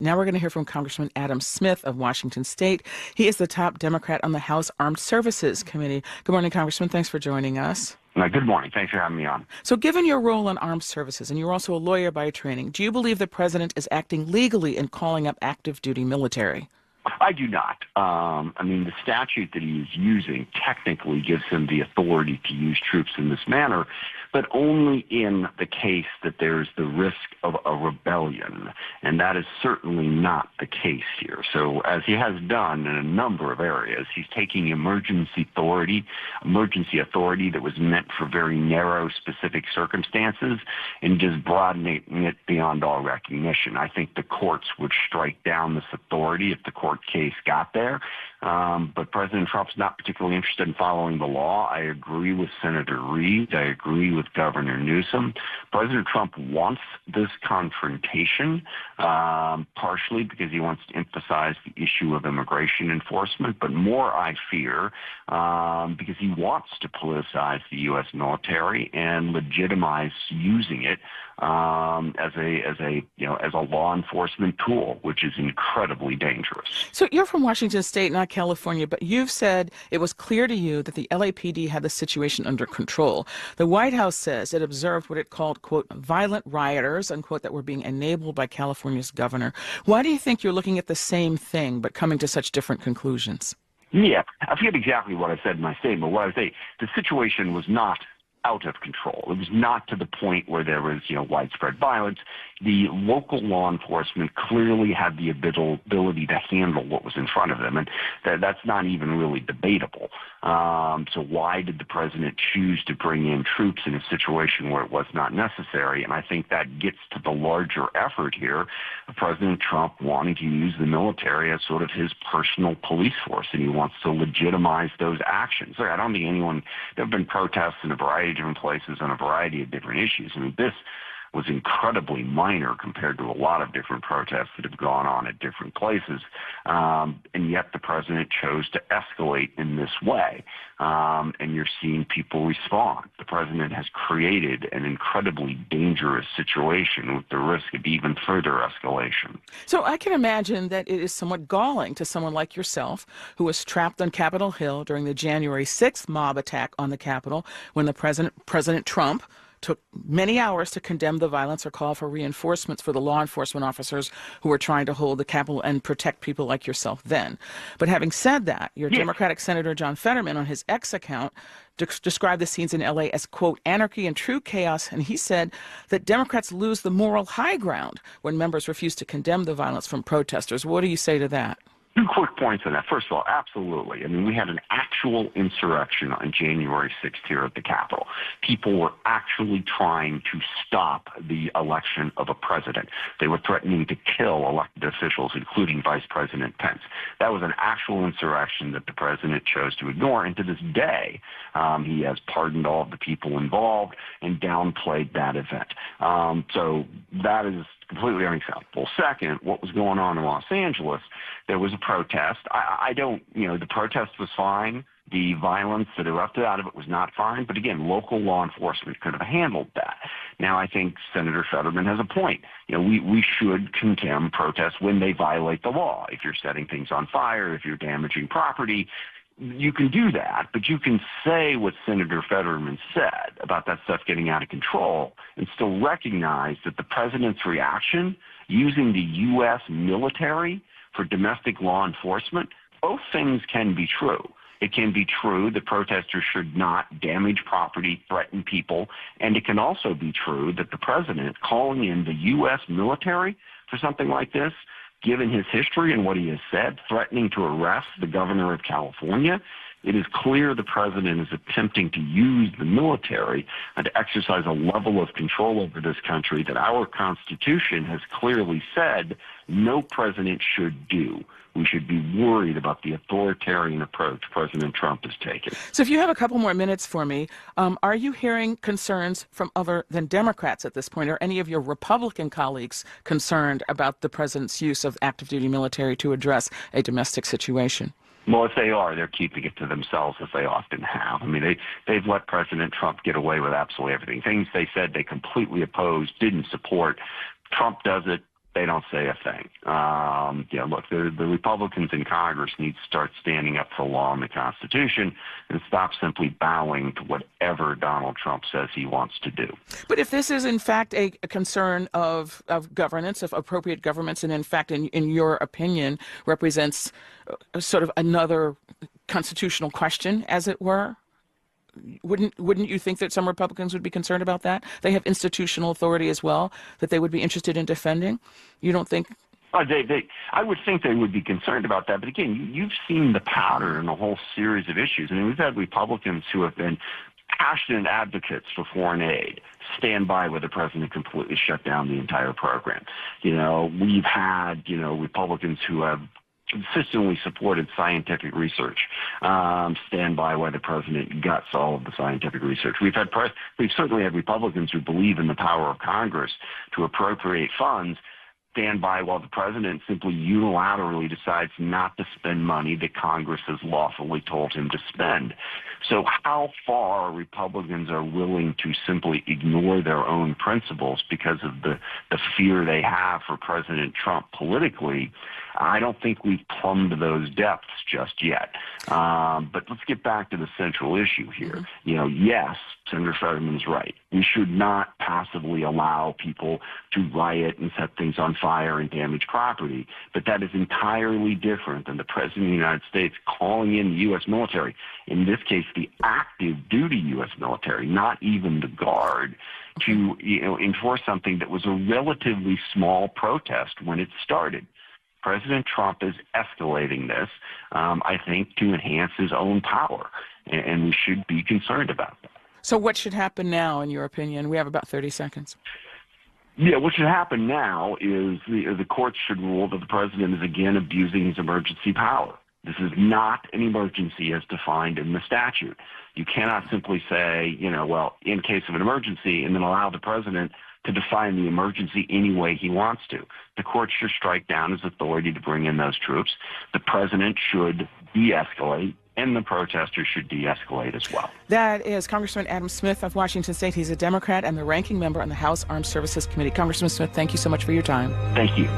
Now we're going to hear from Congressman Adam Smith of Washington State. He is the top Democrat on the House Armed Services Committee. Good morning, Congressman. Thanks for joining us. Good morning. Thanks for having me on. So given your role in armed services, and you're also a lawyer by training, do you believe the president is acting legally in calling up active duty military? I do not. The statute that he is using technically gives him the authority to use troops in this manner, but only in the case that there's the risk of a rebellion, and that is certainly not the case here. So as he has done in a number of areas, he's taking emergency authority that was meant for very narrow, specific circumstances, and just broadening it beyond all recognition. I think the courts would strike down this authority if the court case got there. But President Trump's not particularly interested in following the law. I agree with Senator Reid. I agree with Governor Newsom. President Trump wants this confrontation, partially because he wants to emphasize the issue of immigration enforcement, but more, I fear, because he wants to politicize the U.S. military and legitimize using it as a law enforcement tool, which is incredibly dangerous. So you're from Washington State, not California, but you've said it was clear to you that the LAPD had the situation under control. The White House says it observed what it called, quote, violent rioters, unquote, that were being enabled by California's governor. Why do you think you're looking at the same thing but coming to such different conclusions? Yeah, I forget exactly what I said in my statement. What I say, the situation was not out of control. It was not to the point where there was, widespread violence. The local law enforcement clearly had the ability to handle what was in front of them, and that's not even really debatable. So why did the president choose to bring in troops in a situation where it was not necessary? And I think that gets to the larger effort here of President Trump wanting to use the military as sort of his personal police force, and he wants to legitimize those actions. I don't think there have been protests in a variety of different places on a variety of different issues. This was incredibly minor compared to a lot of different protests that have gone on at different places. And yet the president chose to escalate in this way. And you're seeing people respond. The president has created an incredibly dangerous situation with the risk of even further escalation. So I can imagine that it is somewhat galling to someone like yourself who was trapped on Capitol Hill during the January 6th mob attack on the Capitol when the President Trump took many hours to condemn the violence or call for reinforcements for the law enforcement officers who were trying to hold the Capitol and protect people like yourself then. But having said that, your Democratic Senator John Fetterman on his X account described the scenes in L.A. as, quote, anarchy and true chaos, and he said that Democrats lose the moral high ground when members refuse to condemn the violence from protesters. What do you say to that? Two quick points on that. First of all, absolutely. We had an actual insurrection on January 6th here at the Capitol. People were actually trying to stop the election of a president. They were threatening to kill elected officials, including Vice President Pence. That was an actual insurrection that the president chose to ignore. And to this day, he has pardoned all of the people involved and downplayed that event. So that is completely unacceptable. Second, what was going on in Los Angeles, there was a protest. The protest was fine. The violence that erupted out of it was not fine. But again, local law enforcement could have handled that. Now, I think Senator Fetterman has a point. We should condemn protests when they violate the law. If you're setting things on fire, if you're damaging property, you can do that, but you can say what Senator Fetterman said about that stuff getting out of control and still recognize that the president's reaction using the U.S. military for domestic law enforcement, both things can be true. It can be true that protesters should not damage property, threaten people, and it can also be true that the president calling in the U.S. military for something like this, given his history and what he has said, threatening to arrest the governor of California, it is clear the president is attempting to use the military and to exercise a level of control over this country that our Constitution has clearly said no president should do. We should be worried about the authoritarian approach President Trump is taking. So if you have a couple more minutes for me, are you hearing concerns from other than Democrats at this point? Are any of your Republican colleagues concerned about the president's use of active duty military to address a domestic situation? Well, if they are, they're keeping it to themselves, as they often have. They've let President Trump get away with absolutely everything. Things they said they completely opposed, didn't support. Trump does it. they don't say a thing. Look, the Republicans in Congress need to start standing up for law and the Constitution and stop simply bowing to whatever Donald Trump says he wants to do. But if this is in fact a concern of governance, of appropriate governments, and in fact, in your opinion, represents sort of another constitutional question, as it were, wouldn't you think that some Republicans would be concerned about that? They have institutional authority as well that they would be interested in defending. You don't think? I would think they would be concerned about that. But again, you've seen the pattern in a whole series of issues. I mean, we've had Republicans who have been passionate advocates for foreign aid stand by where the president completely shut down the entire program. We've had, Republicans who have consistently supported scientific research, stand by why the president guts all of the scientific research. We've certainly had Republicans who believe in the power of Congress to appropriate funds, stand by while the president simply unilaterally decides not to spend money that Congress has lawfully told him to spend. So how far Republicans are willing to simply ignore their own principles because of the fear they have for President Trump politically, I don't think we've plumbed those depths just yet. But let's get back to the central issue here. Yes, Senator Fetterman's right. We should not passively allow people to riot and set things on fire and damage property. But that is entirely different than the President of the United States calling in the U.S. military, in this case, the active duty U.S. military, not even the Guard, to enforce something that was a relatively small protest when it started. President Trump is escalating this, I think, to enhance his own power, and we should be concerned about that. So what should happen now, in your opinion? We have about 30 seconds. Yeah, what should happen now is the courts should rule that the president is again abusing his emergency power. This is not an emergency as defined in the statute. You cannot simply say, in case of an emergency, and then allow the president to define the emergency any way he wants to. The court should strike down his authority to bring in those troops. The president should de-escalate, and the protesters should de-escalate as well. That is Congressman Adam Smith of Washington State. He's a Democrat and the ranking member on the House Armed Services Committee. Congressman Smith, thank you so much for your time. Thank you.